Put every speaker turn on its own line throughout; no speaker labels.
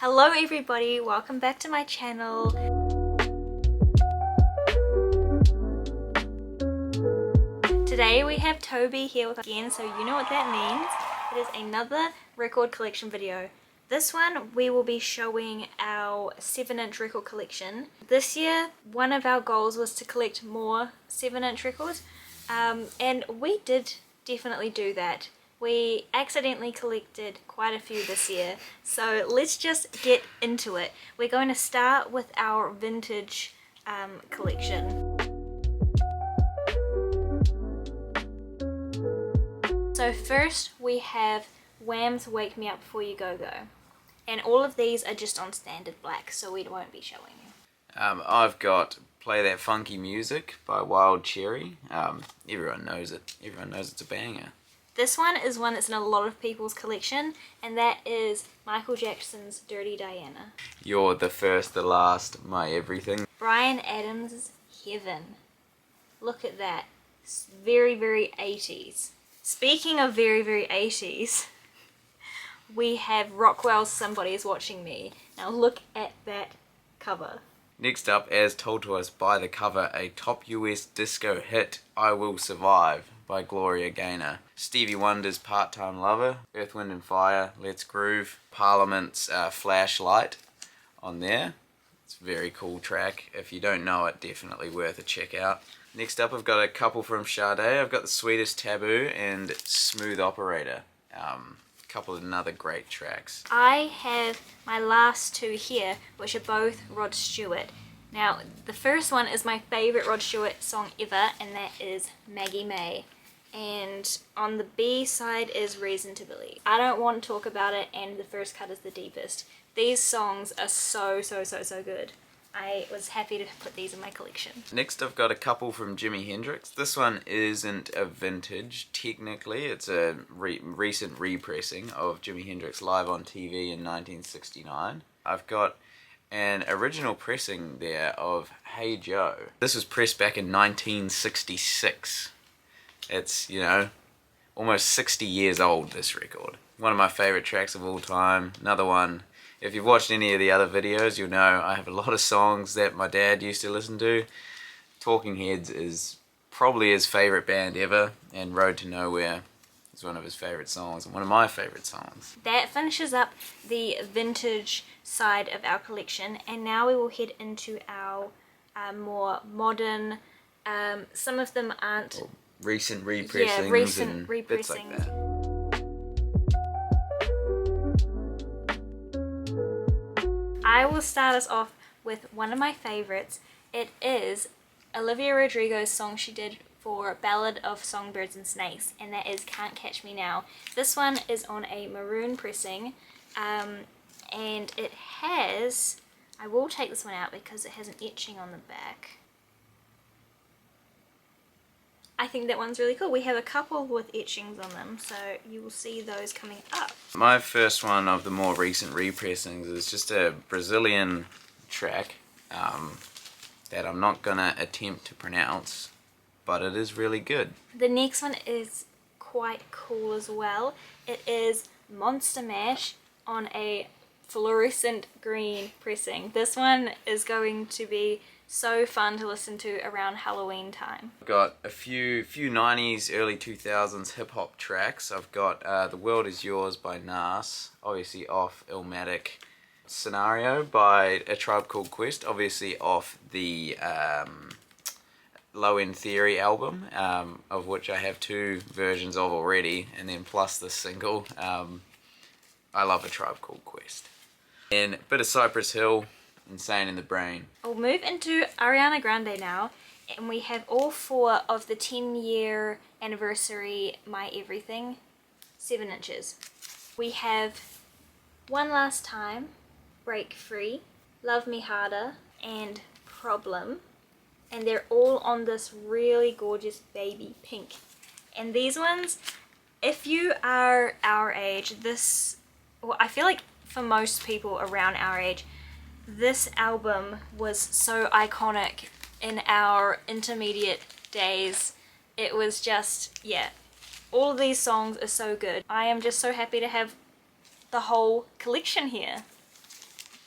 Hello everybody, welcome back to my channel. Today we have Toby here with us again, so you know what that means. It is another record collection video. This one we will be showing our 7-inch record collection. This year one of our goals was to collect more 7-inch records, and we did definitely do that. We accidentally collected quite a few this year, so let's just get into it. We're going to start with our vintage collection. So first we have Wham's Wake Me Up Before You Go Go, and all of these are just on standard black, so we won't be showing you.
I've got Play That Funky Music by Wild Cherry. Everyone knows it. Everyone knows it's a banger.
This one is one that's in a lot of people's collection, and that is Michael Jackson's Dirty Diana.
You're the First, the Last, My Everything.
Bryan Adams' Heaven. Look at that. It's very, very 80s. Speaking of very, very 80s, we have Rockwell's Somebody's Watching Me. Now look at that cover.
Next up, as told to us by the cover, a top US disco hit, I Will Survive by Gloria Gaynor. Stevie Wonder's Part-Time Lover, Earth, Wind and Fire, Let's Groove, Parliament's Flashlight on there. It's a very cool track. If you don't know it, definitely worth a check out. Next up, I've got a couple from Sade. I've got The Sweetest Taboo and Smooth Operator. A couple of another great tracks.
I have my last two here, which are both Rod Stewart. Now, the first one is my favourite Rod Stewart song ever, and that is Maggie May. And on the B side is Reason to Believe. I don't want to talk about it, and the first cut is the deepest. These songs are so good. I was happy to put these in my collection.
Next I've got a couple from Jimi Hendrix. This one isn't a vintage technically, it's a recent repressing of Jimi Hendrix live on TV in 1969. I've got an original pressing there of Hey Joe. This was pressed back in 1966. It's, you know, almost 60 years old, this record. One of my favourite tracks of all time. Another one, if you've watched any of the other videos, you'll know I have a lot of songs that my dad used to listen to. Talking Heads is probably his favourite band ever, and Road to Nowhere is one of his favourite songs, and one of my favourite songs.
That finishes up the vintage side of our collection, and now we will head into our more modern, some of them aren't...
Or recent repressings,
yeah, recent
and
repressings.
bits like that.
I will start us off with one of my favourites. It is Olivia Rodrigo's song she did for Ballad of Songbirds and Snakes, and that is Can't Catch Me Now. This one is on a maroon pressing, and it has, I will take this one out because it has an etching on the back. I think that one's really cool. We have a couple with etchings on them, so you will see those coming up.
My first one of the more recent repressings is just a Brazilian track that I'm not gonna attempt to pronounce, but it is really good.
The next one is quite cool as well. It is Monster Mash on a fluorescent green pressing. This one is going to be so fun to listen to around Halloween time.
I've got a few 90s, early 2000s hip-hop tracks. I've got The World Is Yours by Nas, obviously off Illmatic. Scenario by A Tribe Called Quest, obviously off the Low End Theory album, of which I have 2 versions of already, and then plus this single. I love A Tribe Called Quest. And a bit of Cypress Hill, Insane in the Brain.
We'll move into Ariana Grande now, and we have all 4 of the 10-year anniversary My Everything 7 inches. We have One Last Time, Break Free, Love Me Harder, and Problem, and they're all on this really gorgeous baby pink. And these ones, if you are our age, well, I feel like for most people around our age, this album was so iconic in our intermediate days. It was just, yeah, all of these songs are so good. I am just so happy to have the whole collection here.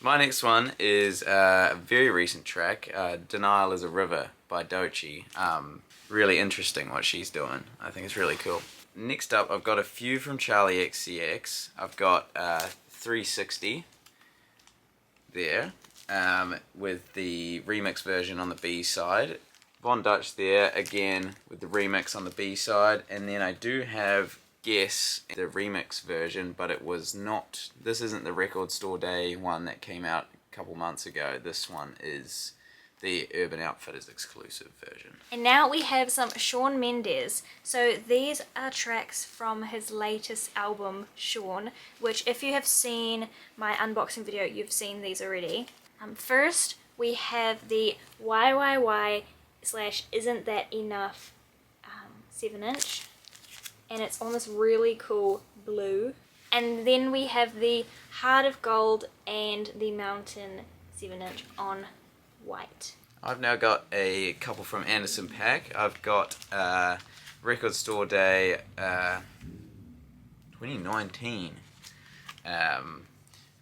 My next one is a very recent track, Denial is a River by Doechii. Really interesting what she's doing. I think it's really cool. Next up, I've got a few from Charlie XCX. I've got 360 there, with the remix version on the B side. Von Dutch there, again, with the remix on the B side. And then I do have Guess, the remix version, but it was not, this isn't the Record Store Day one that came out a couple months ago. This one is the Urban Outfitters exclusive version.
And now we have some Shawn Mendes. So these are tracks from his latest album, Shawn, which if you have seen my unboxing video, you've seen these already. First, we have the YYY/Isn't That Enough 7-inch. And it's on this really cool blue. And then we have the Heart of Gold and the Mountain 7-inch on white.
I've now got a couple from Anderson .Paak. I've got Record Store Day 2019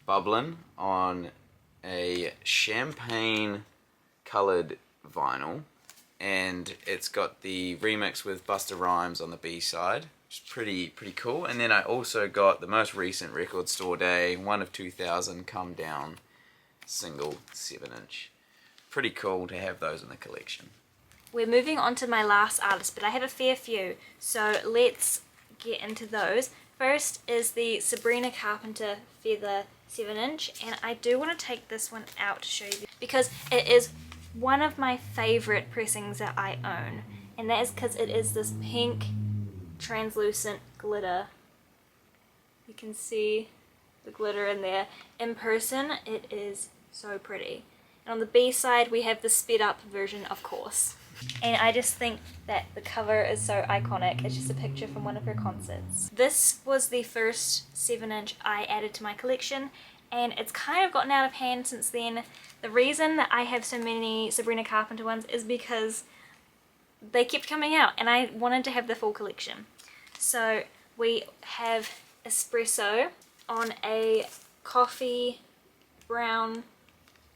Bubbling on a champagne coloured vinyl, and it's got the remix with Busta Rhymes on the B side. It's pretty cool. And then I also got the most recent Record Store Day 1 of 2000 Come Down single 7-inch. Pretty cool to have those in the collection.
We're moving on to my last artist, but I have a fair few, so let's get into those. First is the Sabrina Carpenter Feather 7-inch, and I do want to take this one out to show you because it is one of my favorite pressings that I own, and that is because it is this pink translucent glitter. You can see the glitter in there. In person, it is so pretty. And on the B side, we have the sped up version, of course. And I just think that the cover is so iconic. It's just a picture from one of her concerts. This was the first 7-inch I added to my collection, and it's kind of gotten out of hand since then. The reason that I have so many Sabrina Carpenter ones is because they kept coming out and I wanted to have the full collection. So we have Espresso on a coffee brown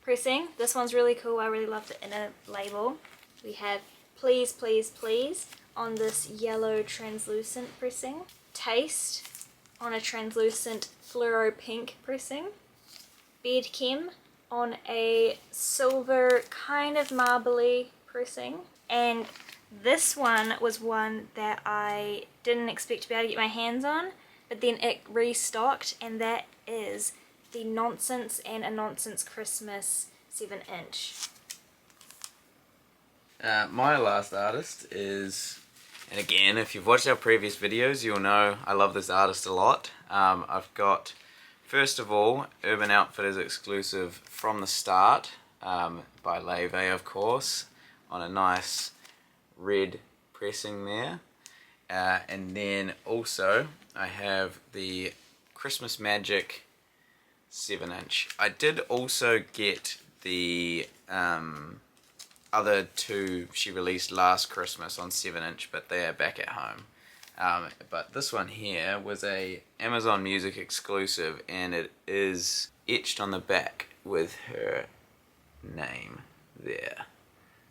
pressing. This one's really cool. I really love the inner label. We have Please Please Please on this yellow translucent pressing. Taste on a translucent fluoro pink pressing. Bed Chem on a silver kind of marbly pressing. And this one was one that I didn't expect to be able to get my hands on, but then it restocked, and that is the Nonsense and a Nonsense Christmas 7-inch.
My last artist is, and again, if you've watched our previous videos, you'll know I love this artist a lot. I've got, first of all, Urban Outfitters exclusive From the Start by Laufey, of course, on a nice red pressing there. And then also I have the Christmas Magic 7-inch. I did also get the other two she released last Christmas on 7-inch, but they are back at home. But this one here was a Amazon Music exclusive, and it is etched on the back with her name there.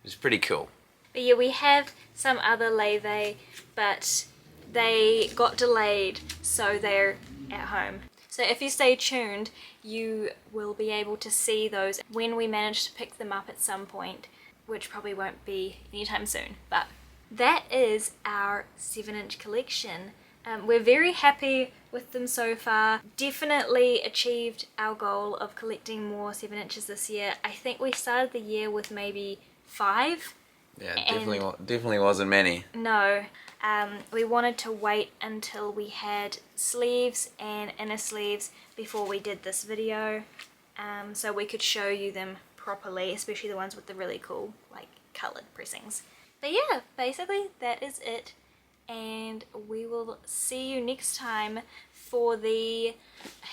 It's pretty cool.
But yeah, we have some other Laufey, but they got delayed, so they're at home. So if you stay tuned, you will be able to see those when we manage to pick them up at some point, which probably won't be anytime soon. But that is our 7-inch collection. We're very happy with them so far. Definitely achieved our goal of collecting more 7-inches this year. I think we started the year with maybe 5.
Yeah, definitely wasn't many.
No, we wanted to wait until we had sleeves and inner sleeves before we did this video, so we could show you them properly, especially the ones with the really cool like coloured pressings. But yeah, basically that is it, and we will see you next time for the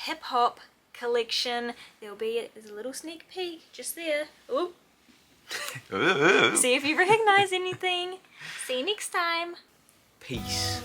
hip hop collection. There's a little sneak peek just there. Ooh. See if you recognize anything. See you next time.
Peace.